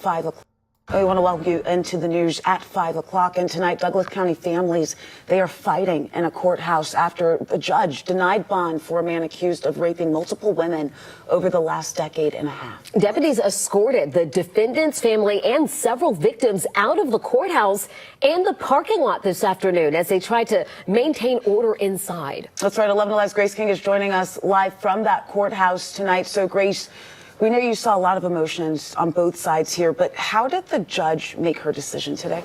5 o'clock. We want to welcome you into the news at 5 o'clock. And tonight, Douglas County families, they are fighting in a courthouse after a judge denied bond for a man accused of raping multiple women over the last decade and a half. Deputies escorted the defendant's family and several victims out of the courthouse and the parking lot this afternoon as they tried to maintain order inside. That's right. 11 Alive's Grace King is joining us live from that courthouse tonight. So, Grace, we know you saw a lot of emotions on both sides here, but how did the judge make her decision today?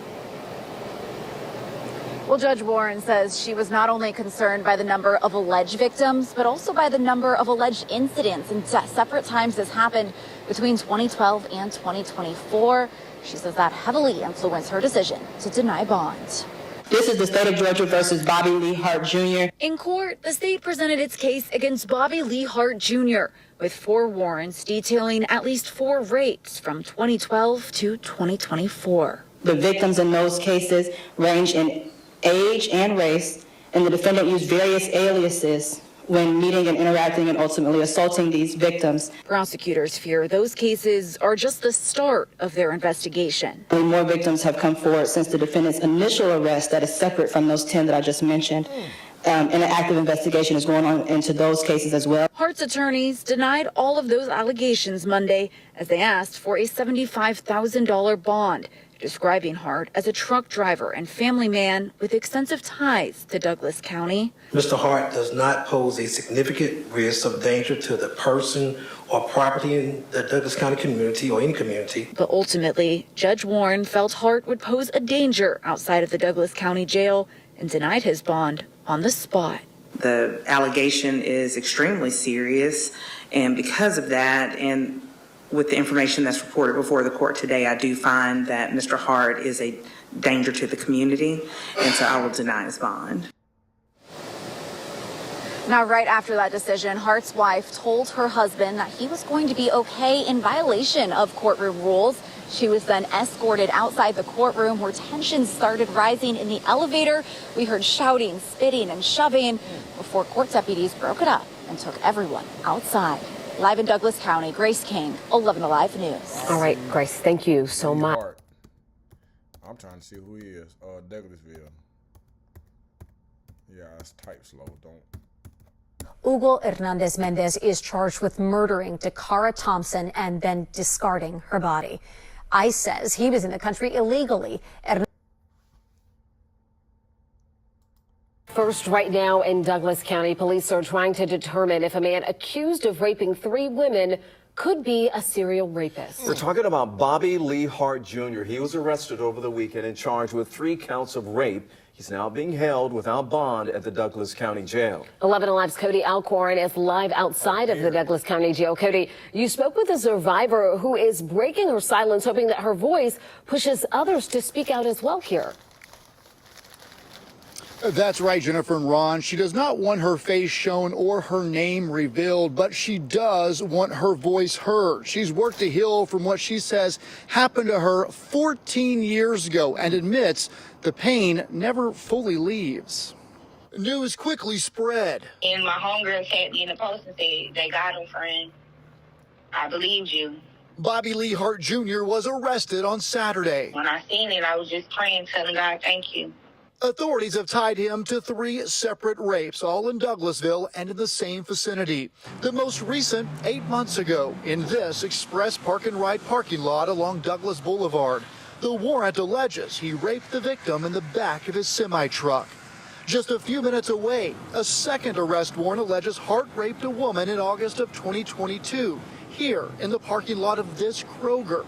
Well, Judge Warren says she was not only concerned by the number of alleged victims, but also by the number of alleged incidents and separate times this happened between 2012 and 2024. She says that heavily influenced her decision to deny bond. This is the state of Georgia versus Bobby Lee Hart Jr. In court, the state presented its case against Bobby Lee Hart Jr., with 4 warrants detailing at least 4 rapes from 2012 to 2024. The victims in those cases range in age and race, and the defendant used various aliases when meeting and interacting and ultimately assaulting these victims. Prosecutors fear those cases are just the start of their investigation. More victims have come forward since the defendant's initial arrest that is separate from those 10 that I just mentioned. And an active investigation is going on into those cases as well. Hart's attorneys denied all of those allegations Monday as they asked for a $75,000 bond, describing Hart as a truck driver and family man with extensive ties to Douglas County. Mr. Hart does not pose a significant risk of danger to the person or property in the Douglas County community or any community. But ultimately, Judge Warren felt Hart would pose a danger outside of the Douglas County jail and denied his bond on the spot. The allegation is extremely serious, and because of that, and with the information that's reported before the court today, I do find that Mr. Hart is a danger to the community, and so I will deny his bond. Now, right after that decision, Hart's wife told her husband that he was going to be okay in violation of courtroom rules. She was then escorted outside the courtroom where tensions started rising in the elevator. We heard shouting, spitting, and shoving before court deputies broke it up and took everyone outside. Live in Douglas County, Grace King, 11 Alive News. All right, Grace, thank you so much. I'm trying to see who he is. Douglasville. Yeah, it's type slow. Don't. Hugo Hernandez Mendez is charged with murdering Dakara Thompson and then discarding her body. ICE says he was in the country illegally. First, right now in Douglas County, police are trying to determine if a man accused of raping 3 women could be a serial rapist. We're talking about Bobby Lee Hart Jr. He was arrested over the weekend and charged with 3 counts of rape. He's now being held without bond at the Douglas County Jail. 11 Alive's Cody Alcorn is live outside of the Douglas County Jail. Cody, you spoke with a survivor who is breaking her silence, hoping that her voice pushes others to speak out as well here. That's right, Jennifer and Ron. She does not want her face shown or her name revealed, but she does want her voice heard. She's worked to heal from what she says happened to her 14 years ago and admits the pain never fully leaves. News quickly spread. And my homegirl tapped me in the post and said, "They got him, friend. I believed you." Bobby Lee Hart Jr. was arrested on Saturday. When I seen it, I was just praying, telling God, thank you. Authorities have tied him to 3 separate rapes, all in Douglasville and in the same vicinity. The most recent 8 months ago in this express park and ride parking lot along Douglas Boulevard. The warrant alleges he raped the victim in the back of his semi-truck. Just a few minutes away, a second arrest warrant alleges Hart raped a woman in August of 2022, here in the parking lot of this Kroger.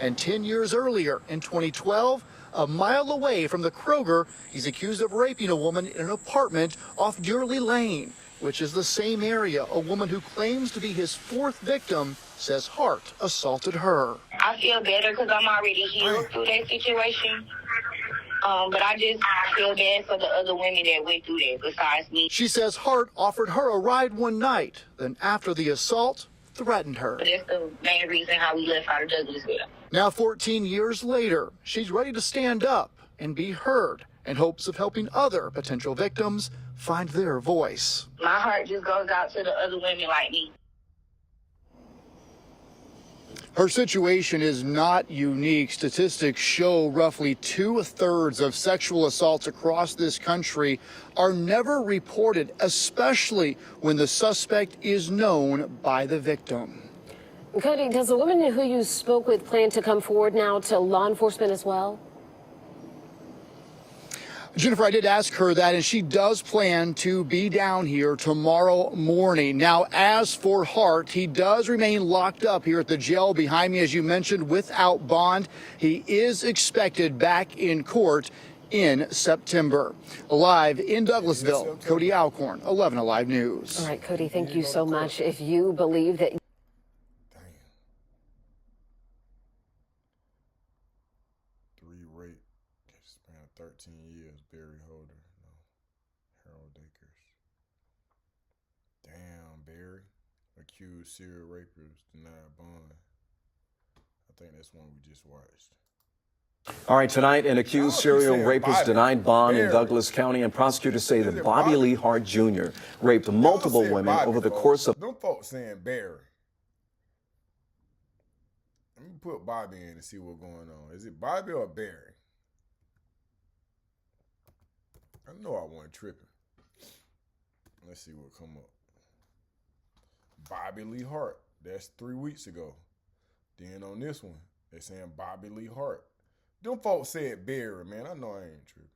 And 10 years earlier, in 2012, a mile away from the Kroger, he's accused of raping a woman in an apartment off Dearly Lane, which is the same area a woman who claims to be his 4th victim says Hart assaulted her. I feel better because I'm already healed through that situation. But I just feel bad for the other women that went through that besides me. She says Hart offered her a ride one night, then after the assault, threatened her. But that's the main reason how we left out of Douglasville. Now 14 years later, she's ready to stand up and be heard in hopes of helping other potential victims find their voice. My heart just goes out to the other women like me. Her situation is not unique. Statistics show roughly 2/3 of sexual assaults across this country are never reported, especially when the suspect is known by the victim. Cody, does the woman who you spoke with plan to come forward now to law enforcement as well? Jennifer, I did ask her that, and she does plan to be down here tomorrow morning. Now, as for Hart, he does remain locked up here at the jail behind me, as you mentioned, without bond. He is expected back in court in September. Live in Douglasville, Cody Alcorn, 11 Alive News. All right, Cody, thank you so much. If you believe that... 13 years, Barry Holder, no, Harold Akers. Damn, Barry. Accused serial rapist, denied bond. I think that's one we just watched. All right, tonight, an accused serial rapist denied bond in Douglas County, and prosecutors say that Bobby Lee Hart Jr. raped multiple women over the course of... Them folks saying Barry. Let me put Bobby in and see what's going on. Is it Bobby or Barry? I know I wasn't tripping. Let's see what come up. Bobby Lee Hart. That's 3 weeks ago. Then on this one, they're saying Bobby Lee Hart. Them folks said Barry, man. I know I ain't tripping.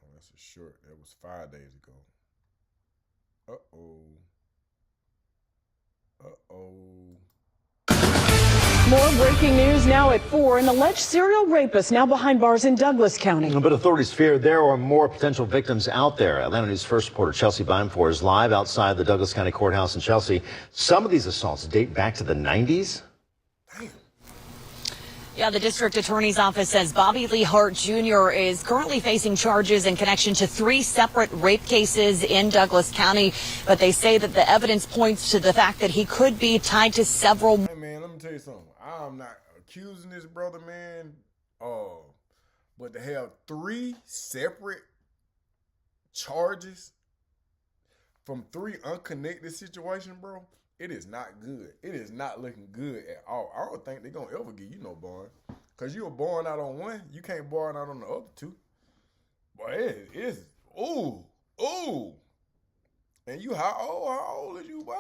Oh, that's a short. That was 5 days ago. Uh-oh. Uh-oh. More breaking news now at 4. An alleged serial rapist now behind bars in Douglas County. But authorities fear there are more potential victims out there. Atlanta News First reporter Chelsea Beimfohr is live outside the Douglas County Courthouse in Chelsea. Some of these assaults date back to the 90s. Yeah, the district attorney's office says Bobby Lee Hart Jr. is currently facing charges in connection to 3 separate rape cases in Douglas County. But they say that the evidence points to the fact that he could be tied to several. Hey, man, let me tell you something. I'm not accusing this brother, man. But to have 3 separate charges from 3 unconnected situations, bro, it is not good. It is not looking good at all. I don't think they're going to ever give you no bond. Because you were born out on one, you can't born out on the other 2. But it is, ooh. And you, how old is you, boy?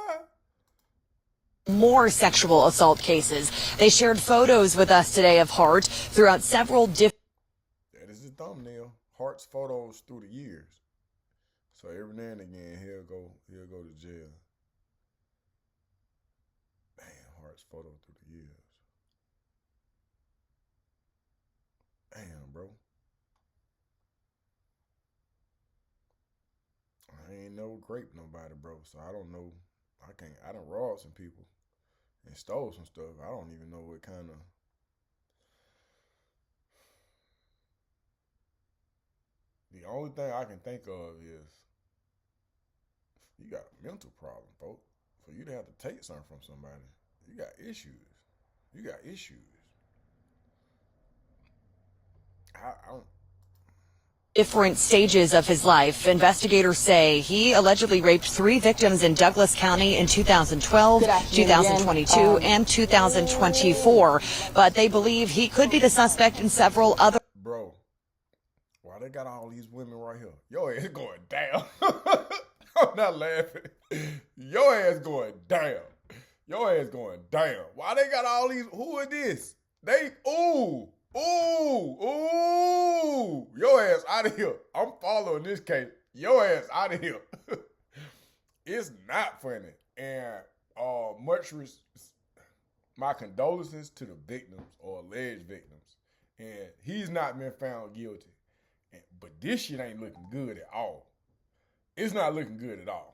More sexual assault cases. They shared photos with us today of Hart throughout several different. That is his thumbnail. Hart's photos through the years. So every now and again he'll go to jail. Man, Hart's photo through the years. Damn, bro. I ain't never raped nobody, bro. So I don't know. I done robbed some people and stole some stuff. I don't even know what kind of. The only thing I can think of is you got a mental problem, folks. For you to have to take something from somebody, you got issues. I don't. Different stages of his life. Investigators say he allegedly raped 3 victims in Douglas County in 2012, 2022, and 2024. But they believe he could be the suspect in several other. Bro, why they got all these women right here? Your ass going down. I'm not laughing. Your ass going down. Why they got all these? Who are this? Ooh, your ass out of here. I'm following this case. Your ass out of here. It's not funny. And my condolences to the victims or alleged victims. And he's not been found guilty. But this shit ain't looking good at all. It's not looking good at all.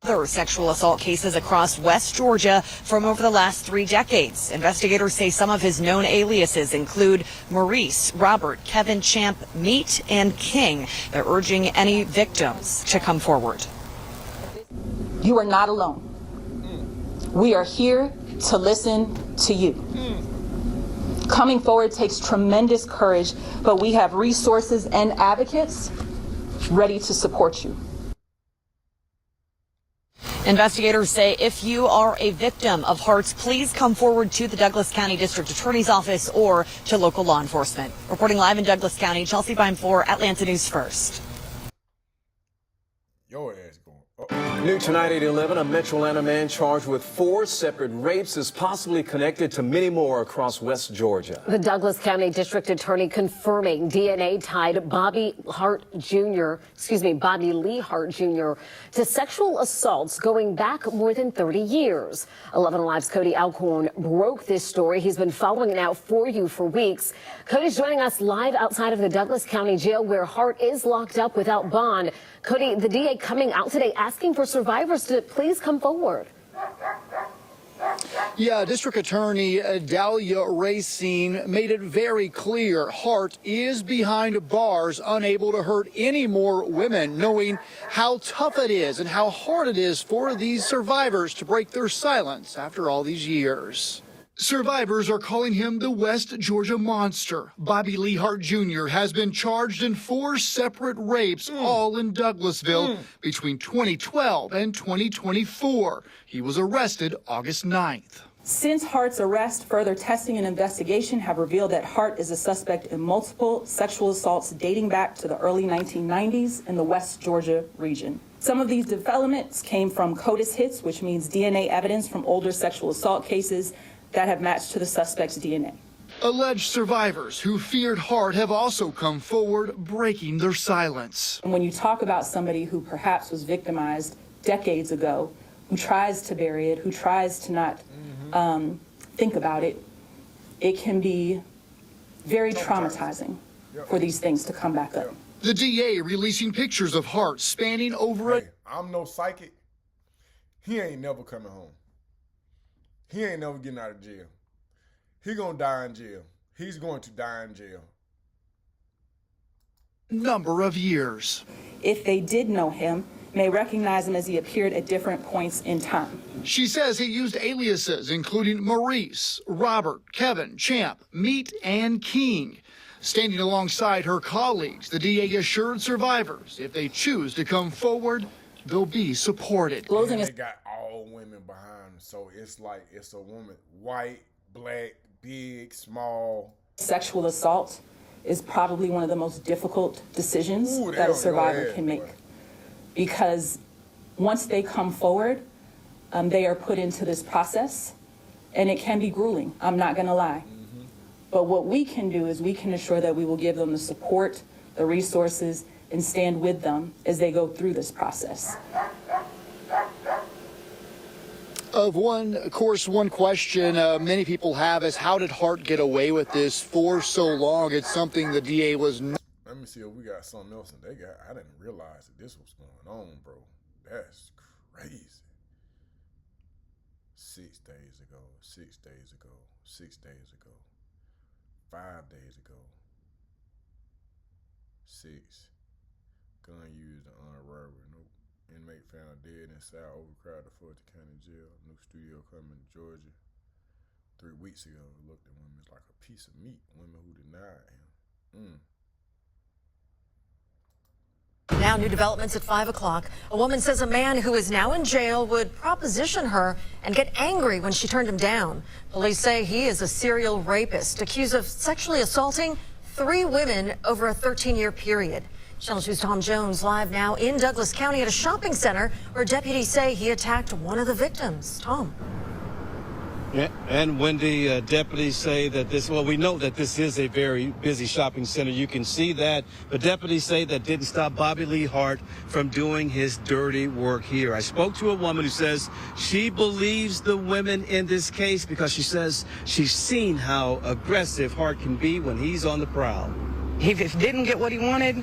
Other sexual assault cases across West Georgia from over the last 3 decades. Investigators say some of his known aliases include Maurice, Robert, Kevin, Champ, Meat, and King. They're urging any victims to come forward. You are not alone. We are here to listen to you. Coming forward takes tremendous courage, but we have resources and advocates ready to support you. Investigators say if you are a victim of Hart's, please come forward to the Douglas County District Attorney's Office or to local law enforcement. Reporting live in Douglas County, Chelsea Bime-4, Atlanta News First. Your ass going. New tonight at 11, a Metro Atlanta man charged with 4 separate rapes is possibly connected to many more across West Georgia. The Douglas County District Attorney confirming DNA tied Bobby Lee Hart Jr. to sexual assaults going back more than 30 years. 11 Alive's Cody Alcorn broke this story. He's been following it out for you for weeks. Cody's joining us live outside of the Douglas County Jail where Hart is locked up without bond. Cody, the DA coming out today asking for survivors to please come forward. Yeah, District Attorney Dahlia Racine made it very clear Hart is behind bars, unable to hurt any more women, knowing how tough it is and how hard it is for these survivors to break their silence after all these years. Survivors are calling him the West Georgia monster. Bobby Lee Hart Jr. has been charged in 4 separate rapes, all in Douglasville, between 2012 and 2024. He was arrested August 9th. Since Hart's arrest, further testing and investigation have revealed that Hart is a suspect in multiple sexual assaults dating back to the early 1990s in the West Georgia region. Some of these developments came from CODIS hits, which means DNA evidence from older sexual assault cases that have matched to the suspect's DNA. Alleged survivors who feared Hart have also come forward, breaking their silence. And when you talk about somebody who perhaps was victimized decades ago, who tries to bury it, who tries to not think about it, it can be very traumatizing for these things to come back up. The DA releasing pictures of Hart spanning over Hey, I'm no psychic. He ain't never coming home. He ain't never getting out of jail. He gonna die in jail. He's going to die in jail. number of years. If they did know him, may recognize him as he appeared at different points in time. She says he used aliases including Maurice, Robert, Kevin, Champ, Meat, and King. Standing alongside her colleagues, the DA assured survivors if they choose to come forward, they'll be supported. They got all women behind them, so it's like it's a woman, white, black, big, small. Sexual assault is probably one of the most difficult decisions that a survivor can make. Because once they come forward, they are put into this process, and it can be grueling, I'm not gonna lie. But what we can do is we can ensure that we will give them the support, the resources, and stand with them as they go through this process. Of course, one question many people have is how did Hart get away with this for so long? It's something the DA was. Let me see if we got something else that they got. I didn't realize that this was going on, bro. That's crazy. 6 days ago, 6 days ago, 6 days ago, 5 days ago. 6. Gun used to unravel. Nope. Inmate found dead inside overcrowded Fulton County Jail. New studio coming to Georgia. 3 weeks ago, looked at women like a piece of meat. Women who denied him. Now, new developments at 5 o'clock. A woman says a man who is now in jail would proposition her and get angry when she turned him down. Police say he is a serial rapist accused of sexually assaulting 3 women over a 13-year period. Channel 2's Tom Jones live now in Douglas County at a shopping center where deputies say he attacked one of the victims. Tom. Yeah, and Wendy, deputies say that we know that this is a very busy shopping center. You can see that. But deputies say that didn't stop Bobby Lee Hart from doing his dirty work here. I spoke to a woman who says she believes the women in this case because she says she's seen how aggressive Hart can be when he's on the prowl. He didn't get what he wanted.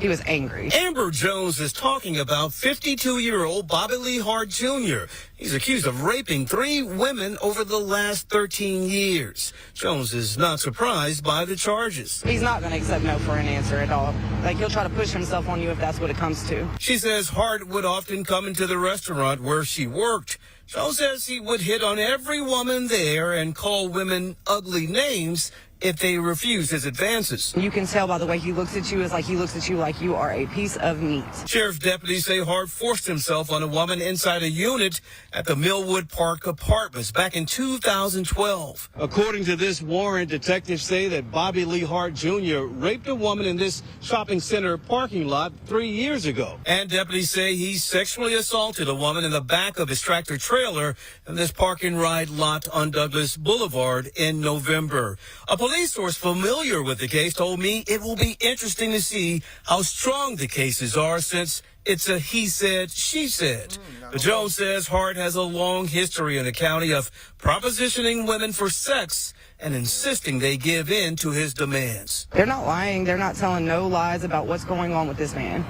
He was angry. Amber Jones is talking about 52-year-old Bobby Lee Hart Jr. He's accused of raping 3 women over the last 13 years. Jones is not surprised by the charges. He's not going to accept no for an answer at all. Like, he'll try to push himself on you if that's what it comes to. She says Hart would often come into the restaurant where she worked. Jones says he would hit on every woman there and call women ugly names if they refuse his advances. You can tell by the way he looks at you, he looks at you like you are a piece of meat. Sheriff's deputies say Hart forced himself on a woman inside a unit at the Millwood Park Apartments back in 2012. According to this warrant, detectives say that Bobby Lee Hart Jr. raped a woman in this shopping center parking lot 3 years ago. And deputies say he sexually assaulted a woman in the back of his tractor trailer in this park and ride lot on Douglas Boulevard in November. A police source familiar with the case told me it will be interesting to see how strong the cases are since it's a he said, she said. But Jones says Hart has a long history in the county of propositioning women for sex and insisting they give in to his demands. They're not lying. They're not telling no lies about what's going on with this man.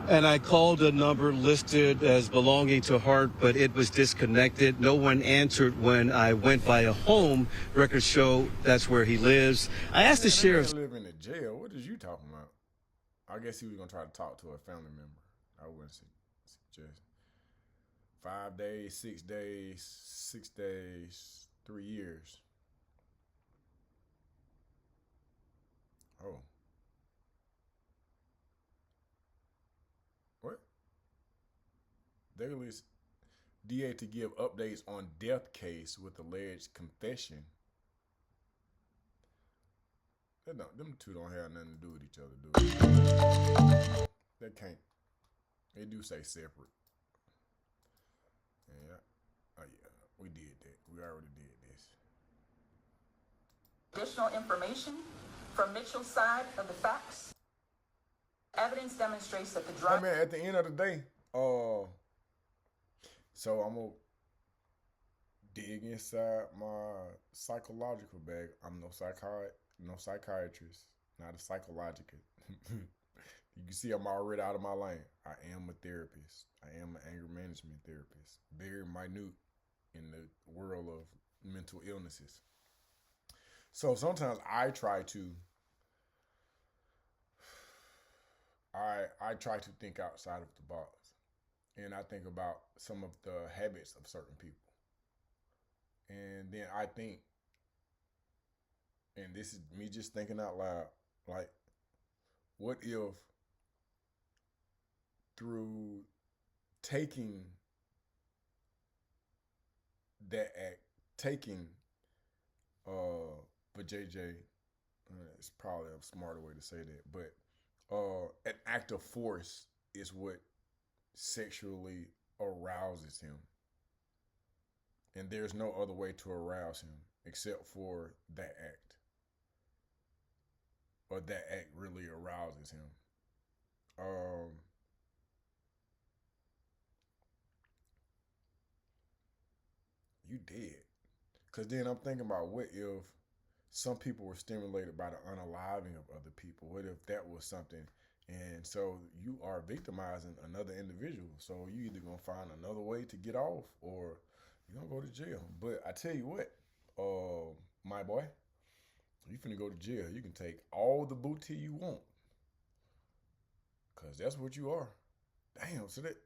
And I called a number listed as belonging to Hart, but it was disconnected. No one answered when I went by a home. Records show that's where he lives. I asked the sheriff. Live in the jail. What is you talking about? I guess he was gonna try to talk to a family member. I wouldn't suggest 5 days, 6 days, 6 days, 3 years. Oh. What? Douglas DA to give updates on death case with alleged confession. Them two don't have nothing to do with each other, do they? They can't. They do say separate. Yeah. Oh yeah, we did that. We already did this. Additional information from Mitchell's side of the facts. Evidence demonstrates that the drug. Hey man, at the end of the day, so I'm gonna dig inside my psychological bag. I'm no psychiatrist, not a psychologist. You can see I'm already out of my lane. I am a therapist. I am an anger management therapist. Very minute in the world of mental illnesses. So sometimes I try to think outside of the box. And I think about some of the habits of certain people. And then I think, and this is me just thinking out loud, like, what if through taking that act, but JJ, it's probably a smarter way to say that, but an act of force is what sexually arouses him. And there's no other way to arouse him except for that act. Or that act really arouses him. You dead. Because then I'm thinking about what if some people were stimulated by the unaliving of other people? What if that was something? And so you are victimizing another individual. So you either going to find another way to get off or you're going to go to jail. But I tell you what, my boy, you finna go to jail. You can take all the booty you want. Because that's what you are. Damn, so that,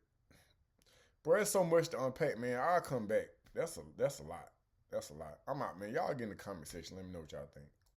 bro, there's so much to unpack, man. I'll come back. That's a lot. That's a lot. I'm out, man. Y'all get in the comment section. Let me know what y'all think.